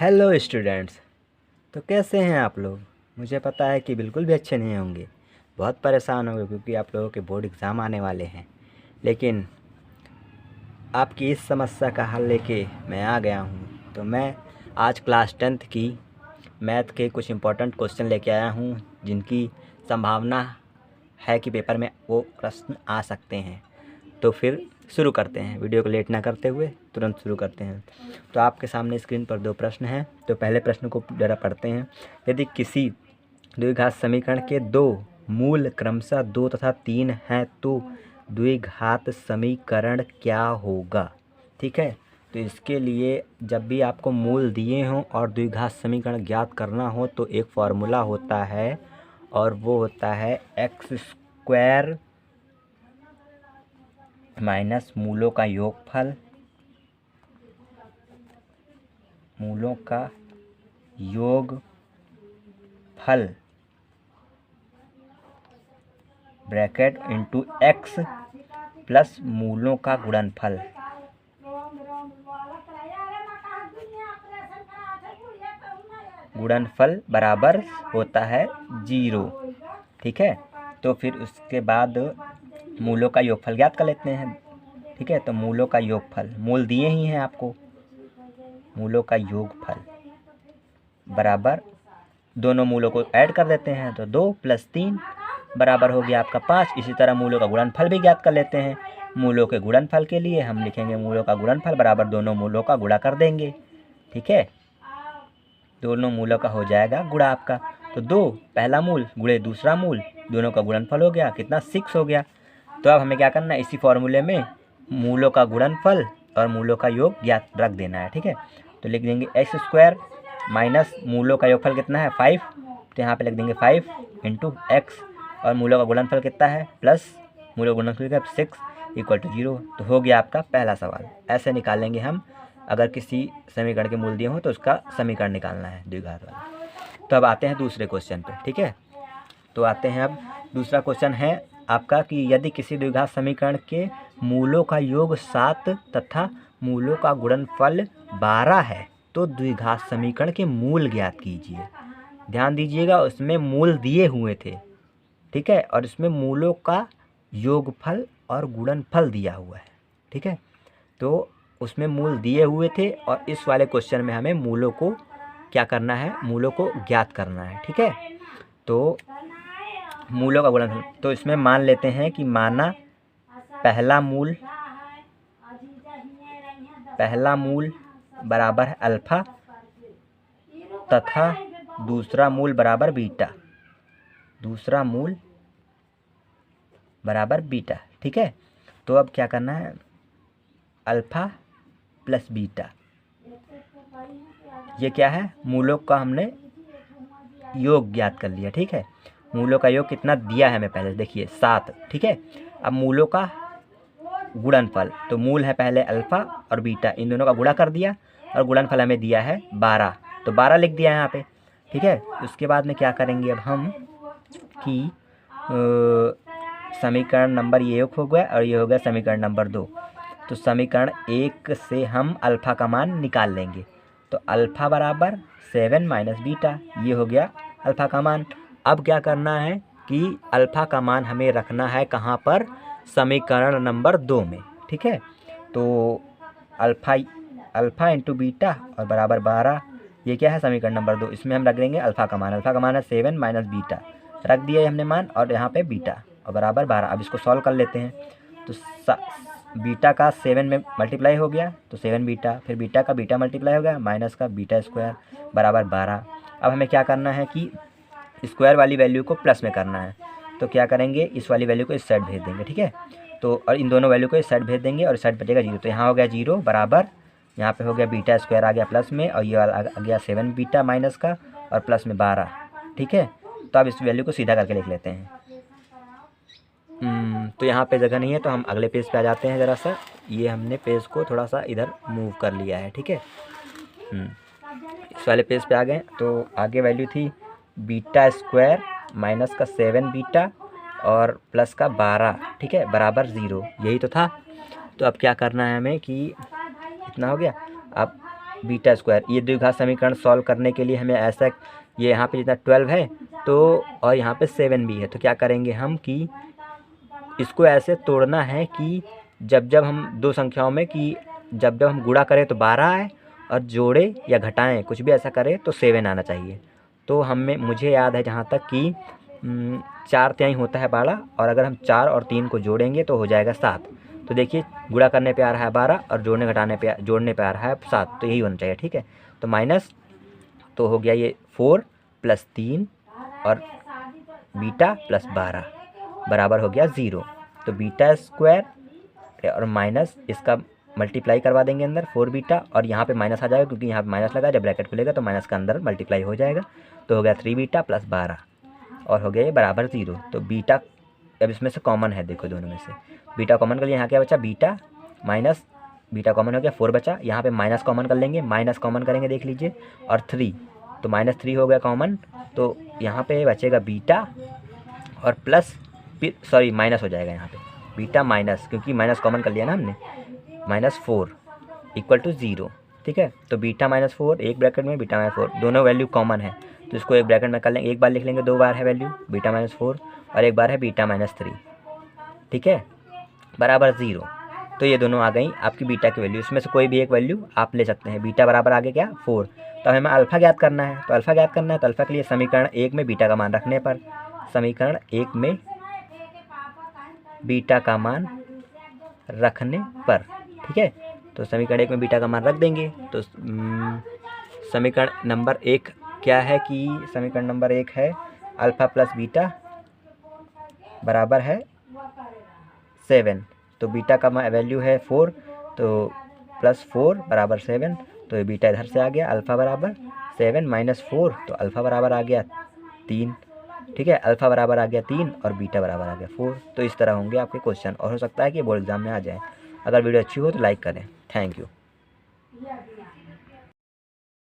Hello students. तो कैसे हैं आप लोग? मुझे पता है कि बिल्कुल भी अच्छे नहीं होंगे, बहुत परेशान होंगे क्योंकि आप लोगों के बोर्ड एग्ज़ाम आने वाले हैं। लेकिन आपकी इस समस्या का हल लेके मैं आ गया हूँ। तो मैं आज क्लास 10th की मैथ के कुछ इम्पोर्टेंट क्वेश्चन लेके आया हूँ, जिनकी संभावना है कि पेपर में वो प्रश्न आ सकते हैं। तो फिर शुरू करते हैं, वीडियो को लेट ना करते हुए तुरंत शुरू करते हैं। तो आपके सामने स्क्रीन पर दो प्रश्न हैं। तो पहले प्रश्न को ज़रा पढ़ते हैं। यदि किसी द्विघात समीकरण के दो मूल क्रमशः 2 तथा 3 हैं तो द्विघात समीकरण क्या होगा? ठीक है। तो इसके लिए जब भी आपको मूल दिए हों और द्विघात समीकरण ज्ञात करना हो तो एक फार्मूला होता है, और वो होता है एक्स स्क्वायर माइनस मूलों का योगफल, मूलों का योगफल ब्रैकेट इंटू एक्स प्लस मूलों का गुणनफल। गुणनफल बराबर होता है 0। ठीक है। तो फिर उसके बाद मूलों का योगफल ज्ञात कर लेते हैं। ठीक है। तो मूलों का योगफल, मूल दिए ही हैं आपको, मूलों का योगफल बराबर दोनों मूलों को ऐड कर देते हैं तो 2 + 3 बराबर हो गया आपका 5। इसी तरह मूलों का गुणनफल भी ज्ञात कर लेते हैं। मूलों के गुणनफल के लिए हम लिखेंगे मूलों का गुणनफल बराबर दोनों मूलों का गुणा कर देंगे। ठीक है। दोनों मूलों का हो जाएगा गुणा आपका। तो 2 पहला मूल गुणे दूसरा मूल, दोनों का गुणनफल हो गया कितना 6 हो गया। तो अब हमें क्या करना है, इसी फॉर्मूले में मूलों का गुणनफल और मूलों का योग ज्ञात रख देना है। ठीक है। तो लिख देंगे एक्स स्क्वायर माइनस मूलों का योगफल कितना है 5, तो यहाँ पे लिख देंगे 5 इंटू एक्स, और मूलों का गुणनफल कितना है प्लस मूलों का गुणनफल का 6 इक्वल टू 0। तो हो गया आपका पहला सवाल। ऐसे निकालेंगे हम, अगर किसी समीकरण के मूल दिए हों तो उसका समीकरण निकालना है द्विघात वाला। तो अब आते हैं दूसरे क्वेश्चन पे। ठीक है। तो आते हैं अब दूसरा क्वेश्चन है आपका कि यदि किसी द्विघात समीकरण के मूलों का योग 7 तथा मूलों का गुणनफल 12 है तो द्विघात समीकरण के मूल ज्ञात कीजिए। ध्यान दीजिएगा, उसमें मूल दिए हुए थे। ठीक है। और इसमें मूलों का योगफल और गुणनफल दिया हुआ है। ठीक है। तो उसमें मूल दिए हुए थे और इस वाले क्वेश्चन में हमें मूलों को क्या करना है, मूलों को ज्ञात करना है। ठीक है। तो मूलों का गुणनफल, तो इसमें मान लेते हैं कि माना पहला मूल बराबर है अल्फा तथा दूसरा मूल बराबर बीटा, दूसरा मूल बराबर बीटा। ठीक है। तो अब क्या करना है, अल्फा प्लस बीटा, ये क्या है, मूलों का हमने योग ज्ञात कर लिया। ठीक है। मूलों का योग कितना दिया है हमें, पहले देखिए 7। ठीक है। अब मूलों का गुणनफल, तो मूल है पहले अल्फा और बीटा, इन दोनों का गुणा कर दिया और गुणनफल हमें दिया है 12, तो 12 लिख दिया यहाँ पे। ठीक है। उसके बाद में क्या करेंगे अब हम कि समीकरण नंबर ये एक हो गया और ये हो गया समीकरण नंबर 2। तो समीकरण 1 से हम अल्फ़ा का मान निकाल लेंगे। तो अल्फ़ा बराबर 7 माइनस बीटा, ये हो गया अल्फ़ा का मान। अब क्या करना है कि अल्फ़ा का मान हमें रखना है कहाँ पर, समीकरण नंबर 2 में। ठीक है। तो अल्फ़ा इंटू बीटा और बराबर 12, ये क्या है समीकरण नंबर 2। इसमें हम रख देंगे अल्फ़ा का मान है 7 माइनस बीटा, रख दिया हमने मान, और यहाँ पे बीटा और बराबर 12। अब इसको सॉल्व कर लेते हैं। तो बीटा का 7 में मल्टीप्लाई हो गया तो 7 बीटा, फिर बीटा का बीटा मल्टीप्लाई हो गया माइनस का बीटा स्क्वायर बराबर 12। अब हमें क्या करना है कि स्क्वायर वाली वैल्यू को प्लस में करना है। तो क्या करेंगे, इस वाली वैल्यू को इस साइड भेज देंगे। ठीक है। तो और इन दोनों वैल्यू को इस साइड भेज देंगे और इस साइड बचेगा 0। तो यहाँ हो गया 0 बराबर, यहाँ पे हो गया बीटा स्क्वायर आ गया प्लस में, और ये वाला आ गया 7 बीटा माइनस का और प्लस में 12। ठीक है। तो अब इस वैल्यू को सीधा करके लिख लेते हैं। तो यहाँ पे जगह नहीं है तो हम अगले पेज पे आ जाते हैं। ज़रा सा ये हमने पेज को थोड़ा सा इधर मूव कर लिया है। ठीक है। इस वाले पेज पे आ गए। तो आगे वैल्यू थी बीटा स्क्वायर माइनस का 7 बीटा और प्लस का 12। ठीक है। बराबर 0, यही तो था। तो अब क्या करना है हमें कि इतना हो गया। अब बीटा स्क्वायर। ये द्विघात समीकरण सॉल्व करने के लिए हमें ऐसा, ये यहाँ पे जितना 12 है तो और यहाँ पे 7 भी है, तो क्या करेंगे हम कि इसको ऐसे तोड़ना है कि जब जब हम दो संख्याओं में कि जब जब हम गुणा करें तो 12 आए और जोड़े या घटाएं कुछ भी ऐसा करें तो 7 आना चाहिए। तो मुझे याद है जहाँ तक कि 4 तिहाई होता है 12, और अगर हम 4 और 3 को जोड़ेंगे तो हो जाएगा 7। तो देखिए गुणा करने पे आ रहा है 12 और जोड़ने पे आ रहा है 7, तो यही होना चाहिए। ठीक है, तो माइनस तो हो गया ये 4 + 3 और बीटा + 12 बराबर हो गया 0। तो बीटा स्क्वायर और माइनस इसका मल्टीप्लाई करवा देंगे अंदर 4 बीटा, और यहाँ पे माइनस आ जाएगा क्योंकि यहाँ पे माइनस लगा, जब ब्रैकेट खुलेगा तो माइनस का अंदर मल्टीप्लाई हो जाएगा। तो हो गया 3 बीटा + 12 और हो गया ये बराबर 0। तो बीटा अब इसमें से कॉमन है, देखो दोनों में से बीटा कॉमन कर लिया, यहाँ क्या बचा बीटा माइनस बीटा कॉमन हो गया, 4 बचा, यहाँ पे माइनस कॉमन कर लेंगे, माइनस कॉमन करेंगे देख लीजिए, और 3 तो -3 हो गया कॉमन, तो यहाँ पे बचेगा बीटा और प्लस सॉरी माइनस हो जाएगा यहाँ पे बीटा माइनस, क्योंकि माइनस कॉमन कर लिया ना हमने, -4 = 0। ठीक है, तो बीटा -4 एक ब्रैकेट में, बीटा -4 दोनों वैल्यू कॉमन है, तो इसको एक ब्रैकेट में कर लेंगे, एक बार लिख लेंगे, 2 बार है वैल्यू बीटा -4 और एक बार है बीटा -3। ठीक है, बराबर 0। तो ये दोनों आ गई आपकी बीटा की वैल्यू, इसमें से कोई भी एक वैल्यू आप ले सकते हैं। बीटा बराबर आगे क्या 4, तो हमें अल्फ़ा ज्ञात करना है, तो अल्फ़ा ज्ञात करना है तो अल्फ़ा के लिए समीकरण 1 में बीटा का मान रखने पर, समीकरण 1 में बीटा का मान रखने पर, ठीक है, तो समीकरण 1 में बीटा का मान रख देंगे। तो समीकरण नंबर 1 क्या है कि समीकरण नंबर 1 है अल्फ़ा + बीटा बराबर है 7, तो बीटा का वैल्यू है 4, तो +4 बराबर 7, तो ये बीटा इधर से आ गया, अल्फ़ा बराबर 7 - 4, तो अल्फ़ा बराबर आ गया 3। ठीक है, अल्फ़ा बराबर आ गया 3 और बीटा बराबर आ गया 4। तो इस तरह होंगे आपके क्वेश्चन, और हो सकता है कि बोर्ड एग्जाम में आ जाए। अगर वीडियो अच्छी हो तो लाइक करें। Thank you.